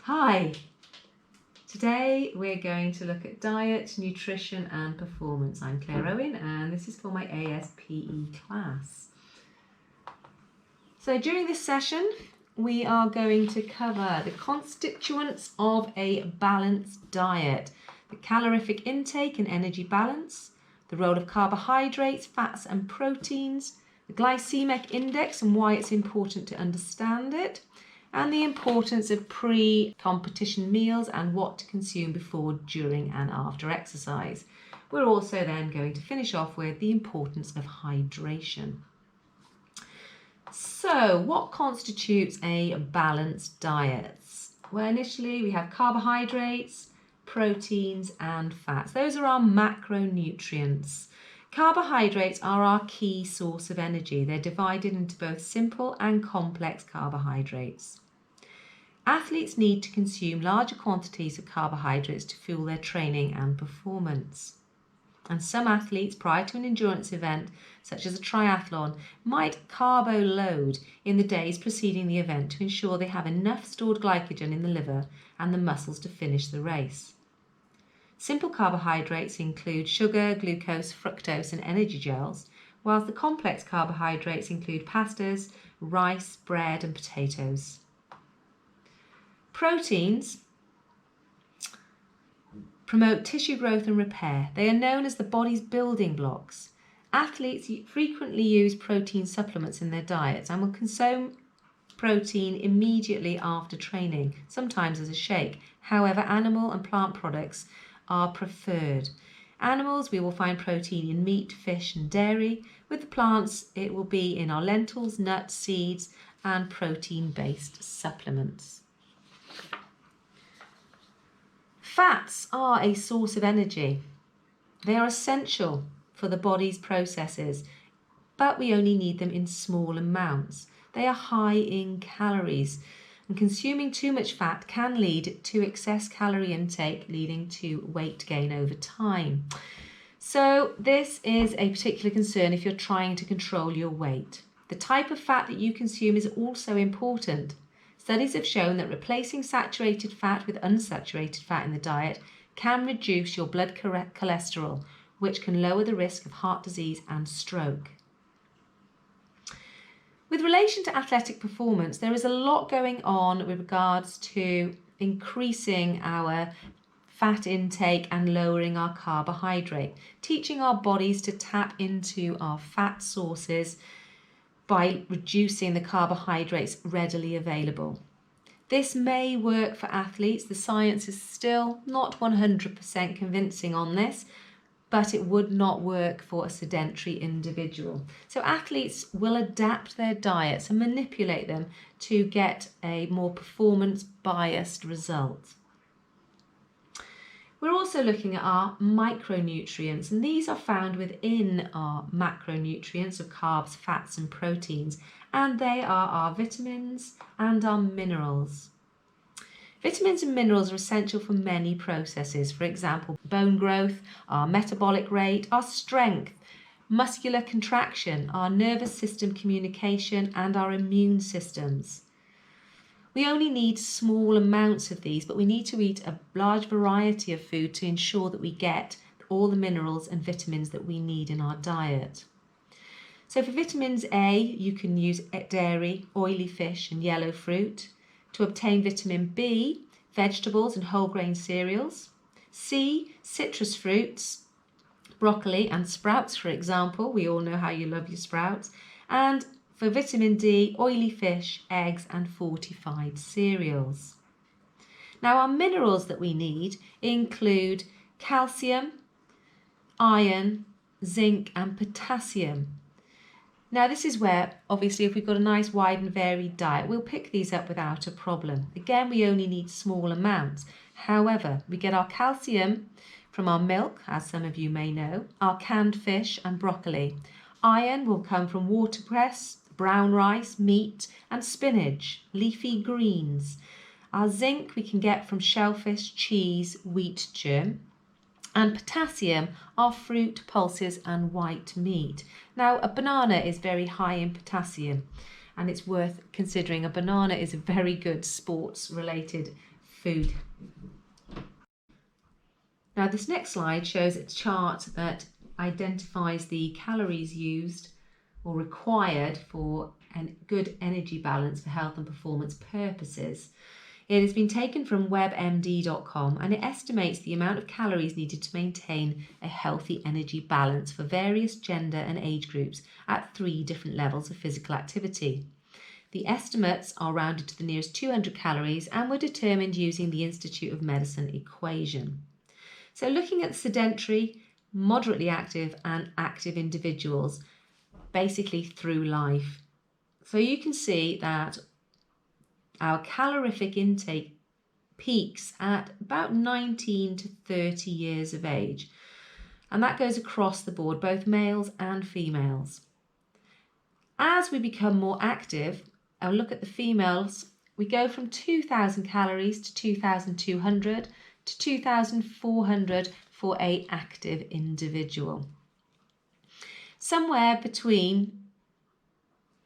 Hi, today we're going to look at diet, nutrition and performance. I'm Claire Owen and this is for my ASPE class. So during this session we are going to cover the constituents of a balanced diet, the calorific intake and energy balance, the role of carbohydrates, fats and proteins, the glycaemic index and why it's important to understand it, and the importance of pre-competition meals and what to consume before, during and after exercise. We're also then going to finish off with the importance of hydration. So what constitutes a balanced diet? Well, initially we have carbohydrates, proteins and fats. Those are our macronutrients. Carbohydrates are our key source of energy. They're divided into both simple and complex carbohydrates. Athletes need to consume larger quantities of carbohydrates to fuel their training and performance. And some athletes, prior to an endurance event, such as a triathlon, might carbo load in the days preceding the event to ensure they have enough stored glycogen in the liver and the muscles to finish the race. Simple carbohydrates include sugar, glucose, fructose and energy gels, whilst the complex carbohydrates include pastas, rice, bread and potatoes. Proteins promote tissue growth and repair. They are known as the body's building blocks. Athletes frequently use protein supplements in their diets and will consume protein immediately after training, sometimes as a shake. However, animal and plant products are preferred. Animals, we will find protein in meat, fish and dairy. With the plants, it will be in our lentils, nuts, seeds and protein-based supplements. Fats are a source of energy. They are essential for the body's processes, but we only need them in small amounts. They are high in calories, and consuming too much fat can lead to excess calorie intake, leading to weight gain over time. So this is a particular concern if you're trying to control your weight. The type of fat that you consume is also important. Studies have shown that replacing saturated fat with unsaturated fat in the diet can reduce your blood cholesterol, which can lower the risk of heart disease and stroke. With relation to athletic performance, there is a lot going on with regards to increasing our fat intake and lowering our carbohydrate, teaching our bodies to tap into our fat sources by reducing the carbohydrates readily available. This may work for athletes. The science is still not 100% convincing on this, but it would not work for a sedentary individual. So athletes will adapt their diets and manipulate them to get a more performance-biased result. We're also looking at our micronutrients, and these are found within our macronutrients of carbs, fats and proteins, and they are our vitamins and our minerals. Vitamins and minerals are essential for many processes, for example, bone growth, our metabolic rate, our strength, muscular contraction, our nervous system communication, and our immune systems. We only need small amounts of these, but we need to eat a large variety of food to ensure that we get all the minerals and vitamins that we need in our diet. So for vitamins A, you can use dairy, oily fish, and yellow fruit. To obtain vitamin B, vegetables and whole grain cereals. C, citrus fruits, broccoli and sprouts, for example. We all know how you love your sprouts. And for vitamin D, oily fish, eggs and fortified cereals. Now our minerals that we need include calcium, iron, zinc and potassium. Now this is where, obviously, if we've got a nice wide and varied diet, we'll pick these up without a problem. Again, we only need small amounts. However, we get our calcium from our milk, as some of you may know, our canned fish and broccoli. Iron will come from watercress, brown rice, meat and spinach, leafy greens. Our zinc we can get from shellfish, cheese, wheat germ. And potassium are fruit, pulses and white meat. Now a banana is very high in potassium and it's worth considering. A banana is a very good sports related food. Now this next slide shows a chart that identifies the calories used or required for a good energy balance for health and performance purposes. It has been taken from webmd.com and it estimates the amount of calories needed to maintain a healthy energy balance for various gender and age groups at 3 different levels of physical activity. The estimates are rounded to the nearest 200 calories and were determined using the Institute of Medicine equation. So looking at sedentary, moderately active and active individuals basically through life. So you can see that our calorific intake peaks at about 19 to 30 years of age. And that goes across the board, both males and females. As we become more active, I'll look at the females, we go from 2,000 calories to 2,200 to 2,400 for an active individual. Somewhere between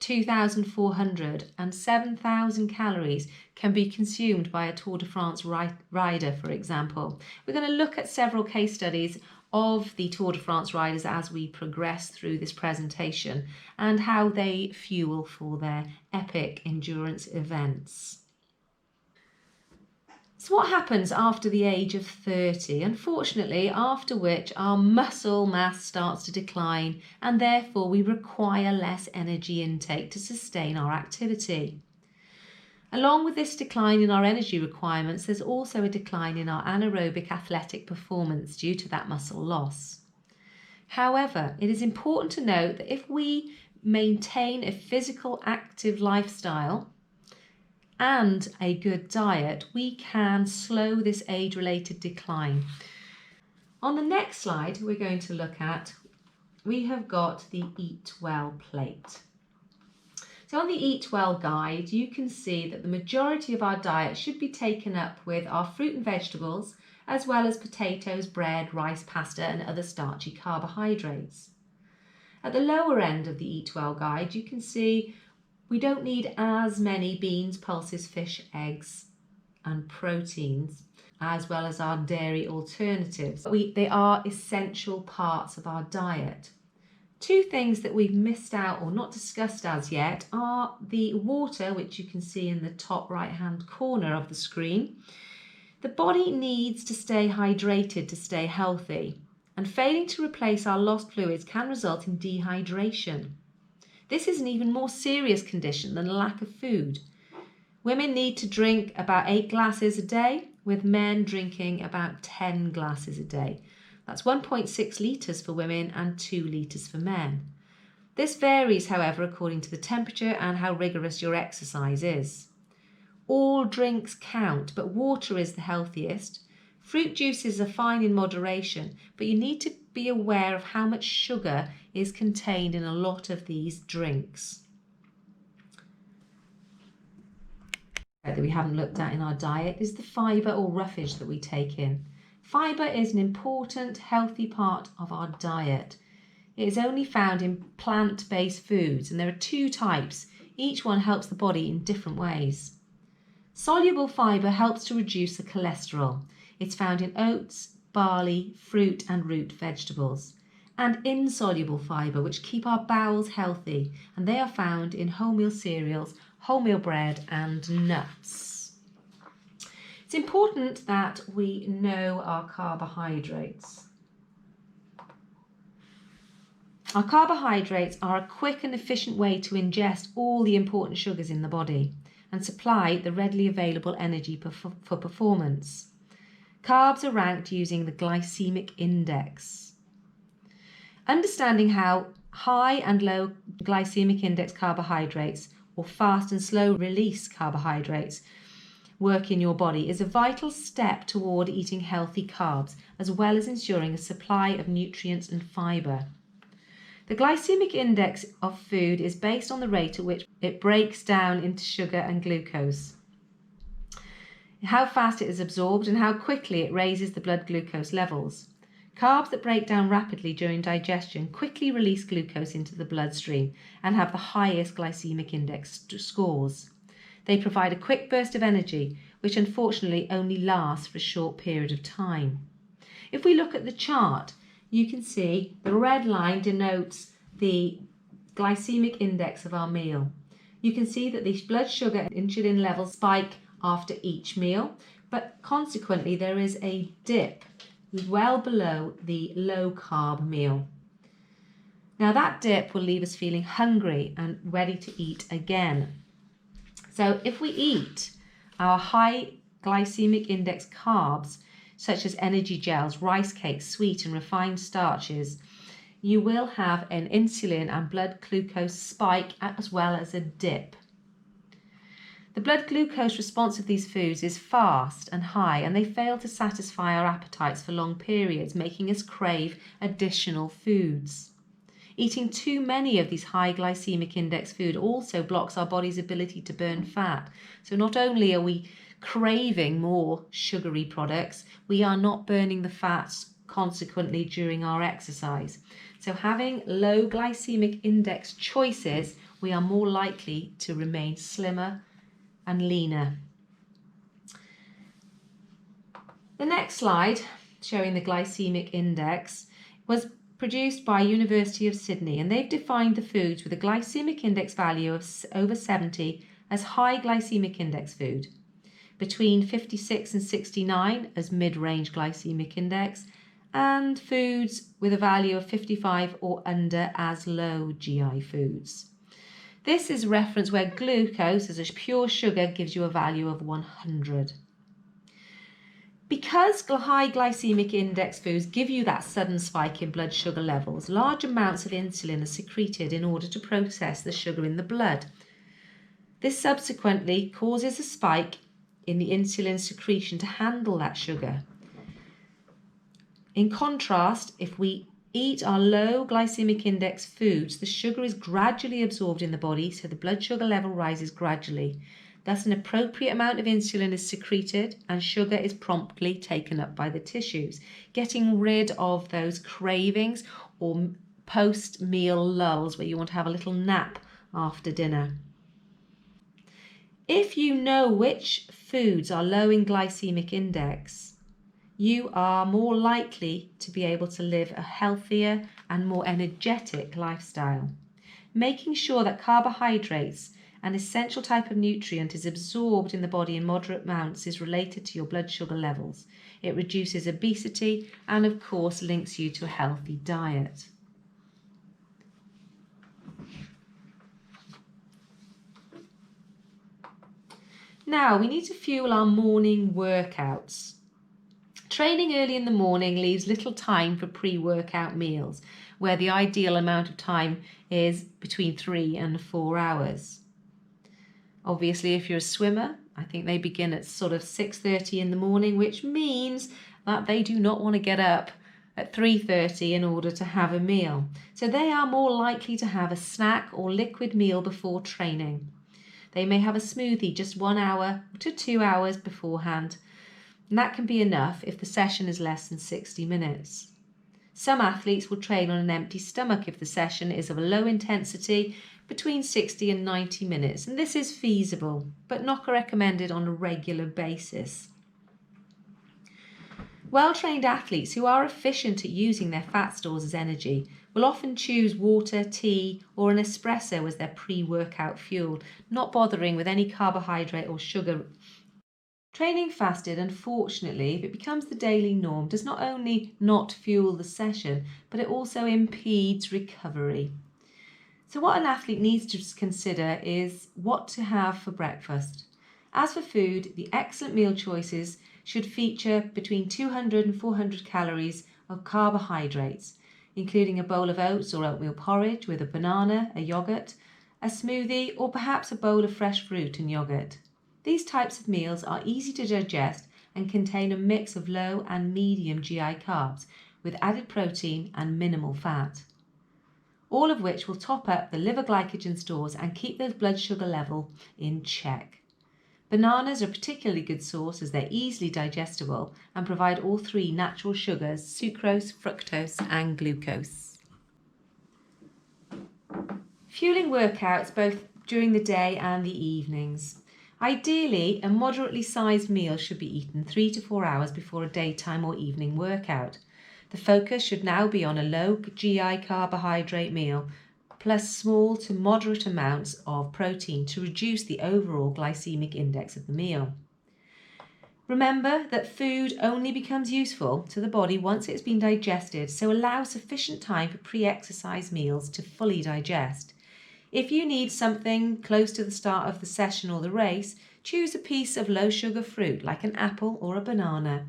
2,400 and 7,000 calories can be consumed by a Tour de France rider, for example. We're going to look at several case studies of the Tour de France riders as we progress through this presentation and how they fuel for their epic endurance events. So what happens after the age of 30? Unfortunately, after which our muscle mass starts to decline and therefore we require less energy intake to sustain our activity. Along with this decline in our energy requirements, there's also a decline in our anaerobic athletic performance due to that muscle loss. However, it is important to note that if we maintain a physical active lifestyle and a good diet, we can slow this age-related decline. On the next slide, we're going to look at, we have got the Eat Well plate. So on the Eat Well guide, you can see that the majority of our diet should be taken up with our fruit and vegetables, as well as potatoes, bread, rice, pasta, and other starchy carbohydrates. At the lower end of the Eat Well guide, you can see we don't need as many beans, pulses, fish, eggs, and proteins, as well as our dairy alternatives. They are essential parts of our diet. 2 things that we've missed out or not discussed as yet are the water, which you can see in the top right-hand corner of the screen. The body needs to stay hydrated to stay healthy, and failing to replace our lost fluids can result in dehydration. This is an even more serious condition than a lack of food. Women need to drink about 8 glasses a day, with men drinking about 10 glasses a day. That's 1.6 litres for women and 2 litres for men. This varies, however, according to the temperature and how rigorous your exercise is. All drinks count, but water is the healthiest. Fruit juices are fine in moderation, but you need to be aware of how much sugar is contained in a lot of these drinks that we haven't looked at in our diet is the fibre or roughage that we take in. Fibre is an important, healthy part of our diet. It is only found in plant-based foods, and there are 2 types. Each one helps the body in different ways. Soluble fibre helps to reduce the cholesterol. It's found in oats, barley, fruit and root vegetables. And insoluble fibre, which keep our bowels healthy, and they are found in wholemeal cereals, wholemeal bread and nuts. It's important that we know our carbohydrates. Our carbohydrates are a quick and efficient way to ingest all the important sugars in the body and supply the readily available energy for performance. Carbs are ranked using the glycaemic index. Understanding how high and low glycemic index carbohydrates or fast and slow release carbohydrates work in your body is a vital step toward eating healthy carbs, as well as ensuring a supply of nutrients and fibre. The glycemic index of food is based on the rate at which it breaks down into sugar and glucose, how fast it is absorbed and how quickly it raises the blood glucose levels. Carbs that break down rapidly during digestion quickly release glucose into the bloodstream and have the highest glycemic index scores. They provide a quick burst of energy, which unfortunately only lasts for a short period of time. If we look at the chart, you can see the red line denotes the glycemic index of our meal. You can see that the blood sugar and insulin levels spike after each meal, but consequently there is a dip well below the low carb meal. Now that dip will leave us feeling hungry and ready to eat again. So if we eat our high glycemic index carbs, such as energy gels, rice cakes, sweet and refined starches, you will have an insulin and blood glucose spike as well as a dip. The blood glucose response of these foods is fast and high, and they fail to satisfy our appetites for long periods, making us crave additional foods. Eating too many of these high glycemic index food also blocks our body's ability to burn fat. So not only are we craving more sugary products, we are not burning the fats consequently during our exercise. So having low glycemic index choices, we are more likely to remain slimmer and leaner. The next slide, showing the glycemic index, was produced by University of Sydney, and they've defined the foods with a glycemic index value of over 70 as high glycemic index food, between 56 and 69 as mid-range glycemic index, and foods with a value of 55 or under as low GI foods. This is reference where glucose as a pure sugar gives you a value of 100. Because high glycemic index foods give you that sudden spike in blood sugar levels, large amounts of insulin are secreted in order to process the sugar in the blood. This subsequently causes a spike in the insulin secretion to handle that sugar. In contrast, if we eat our low glycemic index foods, the sugar is gradually absorbed in the body, so the blood sugar level rises gradually. Thus, an appropriate amount of insulin is secreted and sugar is promptly taken up by the tissues, getting rid of those cravings or post-meal lulls where you want to have a little nap after dinner. If you know which foods are low in glycemic index, you are more likely to be able to live a healthier and more energetic lifestyle. Making sure that carbohydrates, an essential type of nutrient, is absorbed in the body in moderate amounts is related to your blood sugar levels. It reduces obesity and, of course, links you to a healthy diet. Now, we need to fuel our morning workouts. Training early in the morning leaves little time for pre-workout meals, where the ideal amount of time is between 3 and 4 hours. Obviously, if you're a swimmer, I think they begin at sort of 6:30 in the morning, which means that they do not want to get up at 3:30 in order to have a meal. So they are more likely to have a snack or liquid meal before training. They may have a smoothie just 1 hour to 2 hours beforehand. And that can be enough if the session is less than 60 minutes. Some athletes will train on an empty stomach if the session is of a low intensity, between 60 and 90 minutes, and this is feasible, but not recommended on a regular basis. Well-trained athletes who are efficient at using their fat stores as energy will often choose water, tea, or an espresso as their pre-workout fuel, not bothering with any carbohydrate or sugar. Training fasted, unfortunately, if it becomes the daily norm, does not only not fuel the session, but it also impedes recovery. So what an athlete needs to consider is what to have for breakfast. As for food, the excellent meal choices should feature between 200 and 400 calories of carbohydrates, including a bowl of oats or oatmeal porridge with a banana, a yogurt, a smoothie, or perhaps a bowl of fresh fruit and yogurt. These types of meals are easy to digest and contain a mix of low and medium GI carbs with added protein and minimal fat, all of which will top up the liver glycogen stores and keep the blood sugar level in check. Bananas are a particularly good source as they're easily digestible and provide all three natural sugars, sucrose, fructose and glucose. Fueling workouts both during the day and the evenings. Ideally, a moderately sized meal should be eaten 3 to 4 hours before a daytime or evening workout. The focus should now be on a low GI carbohydrate meal plus small to moderate amounts of protein to reduce the overall glycaemic index of the meal. Remember that food only becomes useful to the body once it's been digested, so allow sufficient time for pre-exercise meals to fully digest. If you need something close to the start of the session or the race, choose a piece of low-sugar fruit like an apple or a banana.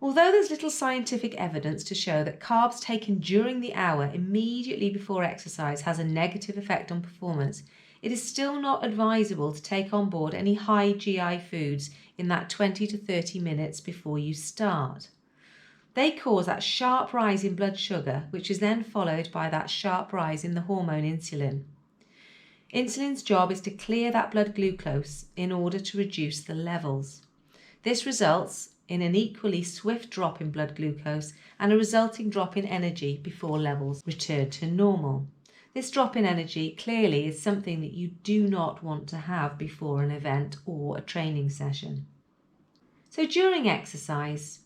Although there's little scientific evidence to show that carbs taken during the hour immediately before exercise has a negative effect on performance, it is still not advisable to take on board any high GI foods in that 20 to 30 minutes before you start. They cause that sharp rise in blood sugar, which is then followed by that sharp rise in the hormone insulin. Insulin's job is to clear that blood glucose in order to reduce the levels. This results in an equally swift drop in blood glucose and a resulting drop in energy before levels return to normal. This drop in energy clearly is something that you do not want to have before an event or a training session. So during exercise,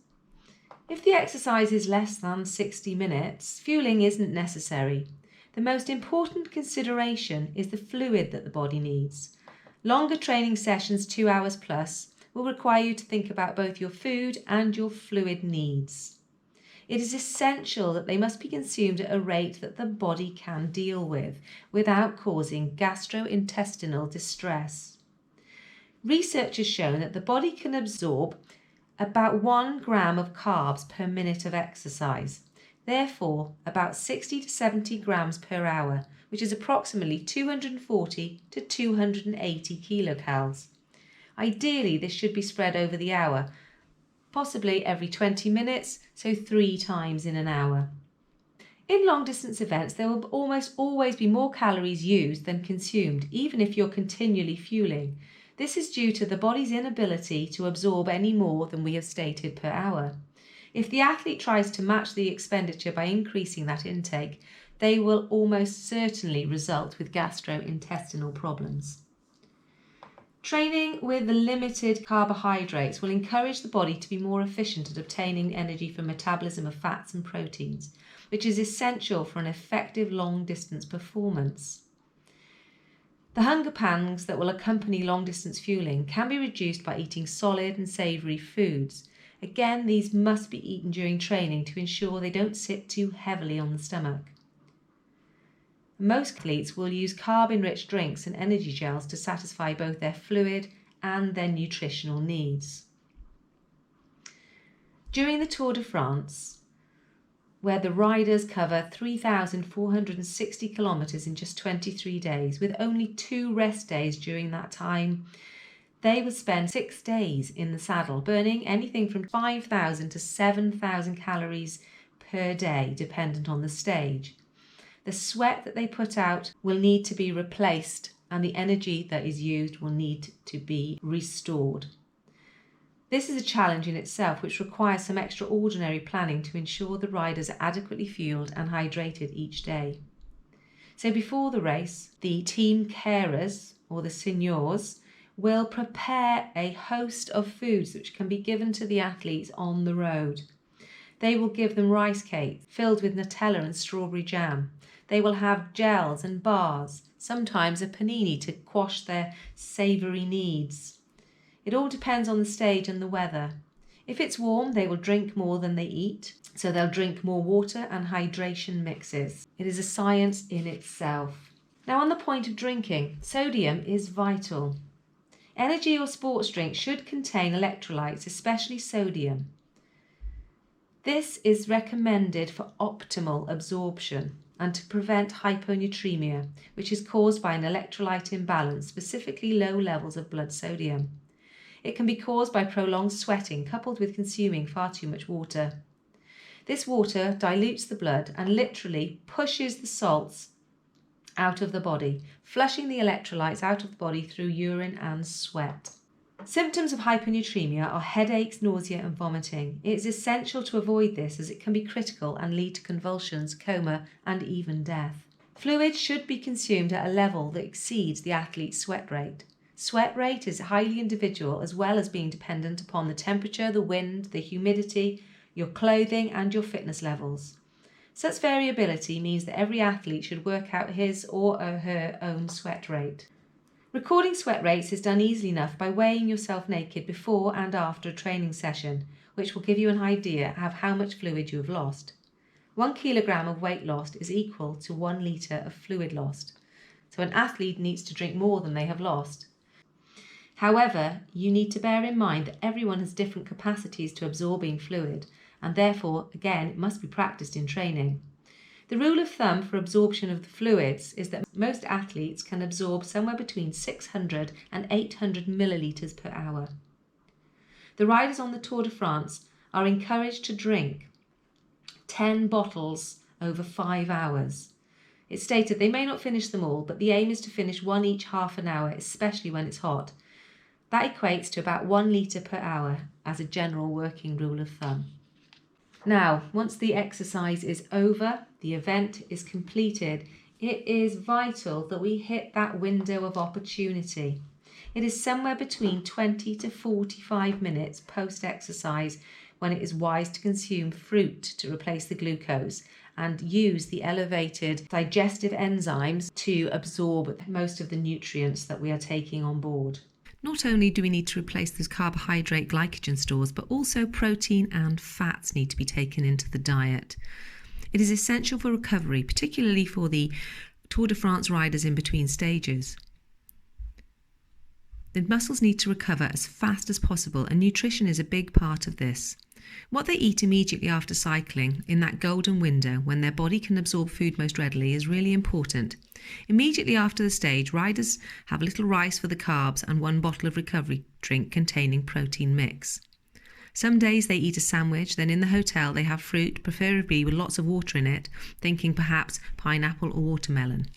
if the exercise is less than 60 minutes, fueling isn't necessary. The most important consideration is the fluid that the body needs. Longer training sessions, 2 hours plus, will require you to think about both your food and your fluid needs. It is essential that they must be consumed at a rate that the body can deal with without causing gastrointestinal distress. Research has shown that the body can absorb about 1 gram of carbs per minute of exercise, therefore about 60 to 70 grams per hour, which is approximately 240 to 280 kilocalories. Ideally, this should be spread over the hour, possibly every 20 minutes, so 3 times in an hour. In long-distance events, there will almost always be more calories used than consumed, even if you're continually fueling. This is due to the body's inability to absorb any more than we have stated per hour. If the athlete tries to match the expenditure by increasing that intake, they will almost certainly result with gastrointestinal problems. Training with limited carbohydrates will encourage the body to be more efficient at obtaining energy from metabolism of fats and proteins, which is essential for an effective long-distance performance. The hunger pangs that will accompany long-distance fueling can be reduced by eating solid and savoury foods. Again, these must be eaten during training to ensure they don't sit too heavily on the stomach. Most athletes will use carb-enriched drinks and energy gels to satisfy both their fluid and their nutritional needs. During the Tour de France, where the riders cover 3,460 kilometres in just 23 days, with only 2 rest days during that time, they will spend 6 days in the saddle, burning anything from 5,000 to 7,000 calories per day, dependent on the stage. The sweat that they put out will need to be replaced, and the energy that is used will need to be restored. This is a challenge in itself, which requires some extraordinary planning to ensure the riders are adequately fueled and hydrated each day. So before the race, the team carers, or the seniors, will prepare a host of foods which can be given to the athletes on the road. They will give them rice cakes filled with Nutella and strawberry jam. They will have gels and bars, sometimes a panini to quash their savoury needs. It all depends on the stage and the weather. If it's warm, they will drink more than they eat, so they'll drink more water and hydration mixes. It is a science in itself. Now, on the point of drinking, sodium is vital. Energy or sports drinks should contain electrolytes, especially sodium. This is recommended for optimal absorption and to prevent hyponatremia, which is caused by an electrolyte imbalance, specifically low levels of blood sodium. It can be caused by prolonged sweating coupled with consuming far too much water. This water dilutes the blood and literally pushes the salts out of the body, flushing the electrolytes out of the body through urine and sweat. Symptoms of hyponatremia are headaches, nausea and vomiting. It is essential to avoid this as it can be critical and lead to convulsions, coma and even death. Fluid should be consumed at a level that exceeds the athlete's sweat rate. Sweat rate is highly individual as well as being dependent upon the temperature, the wind, the humidity, your clothing and your fitness levels. Such variability means that every athlete should work out his or her own sweat rate. Recording sweat rates is done easily enough by weighing yourself naked before and after a training session, which will give you an idea of how much fluid you have lost. 1 kilogram of weight lost is equal to 1 litre of fluid lost. So an athlete needs to drink more than they have lost. However, you need to bear in mind that everyone has different capacities to absorbing fluid, and therefore, again, it must be practiced in training. The rule of thumb for absorption of the fluids is that most athletes can absorb somewhere between 600 and 800 millilitres per hour. The riders on the Tour de France are encouraged to drink 10 bottles over 5 hours. It's stated they may not finish them all, but the aim is to finish one each half an hour, especially when it's hot. That equates to about 1 litre per hour as a general working rule of thumb. Now, once the exercise is over, the event is completed, it is vital that we hit that window of opportunity. It is somewhere between 20 to 45 minutes post-exercise when it is wise to consume fruit to replace the glucose and use the elevated digestive enzymes to absorb most of the nutrients that we are taking on board. Not only do we need to replace those carbohydrate glycogen stores, but also protein and fats need to be taken into the diet. It is essential for recovery, particularly for the Tour de France riders in between stages. The muscles need to recover as fast as possible, and nutrition is a big part of this. What they eat immediately after cycling, in that golden window when their body can absorb food most readily, is really important. Immediately after the stage, riders have a little rice for the carbs and 1 bottle of recovery drink containing protein mix. Some days they eat a sandwich, then in the hotel they have fruit, preferably with lots of water in it, thinking perhaps pineapple or watermelon.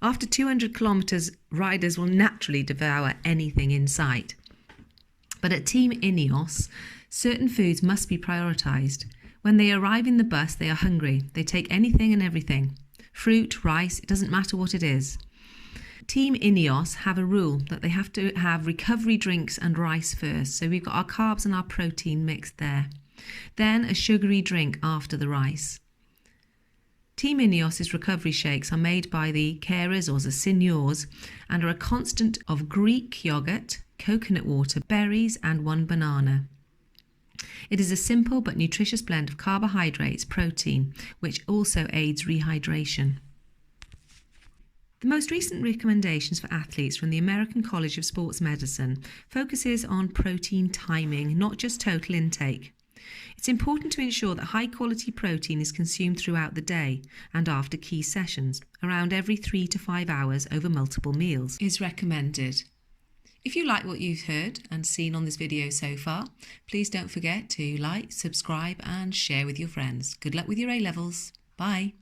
After 200 kilometres, riders will naturally devour anything in sight. But at Team Ineos, certain foods must be prioritised. When they arrive in the bus, they are hungry. They take anything and everything. Fruit, rice, it doesn't matter what it is. Team Ineos have a rule that they have to have recovery drinks and rice first. So we've got our carbs and our protein mixed there. Then a sugary drink after the rice. Team Ineos' recovery shakes are made by the carers or the seniors and are a constant of Greek yoghurt, coconut water, berries and 1 banana. It is a simple but nutritious blend of carbohydrates, protein, which also aids rehydration. The most recent recommendations for athletes from the American College of Sports Medicine focuses on protein timing, not just total intake. It's important to ensure that high quality protein is consumed throughout the day and after key sessions, around every 3 to 5 hours over multiple meals is recommended. If you like what you've heard and seen on this video so far, please don't forget to like, subscribe and share with your friends. Good luck with your A-levels. Bye.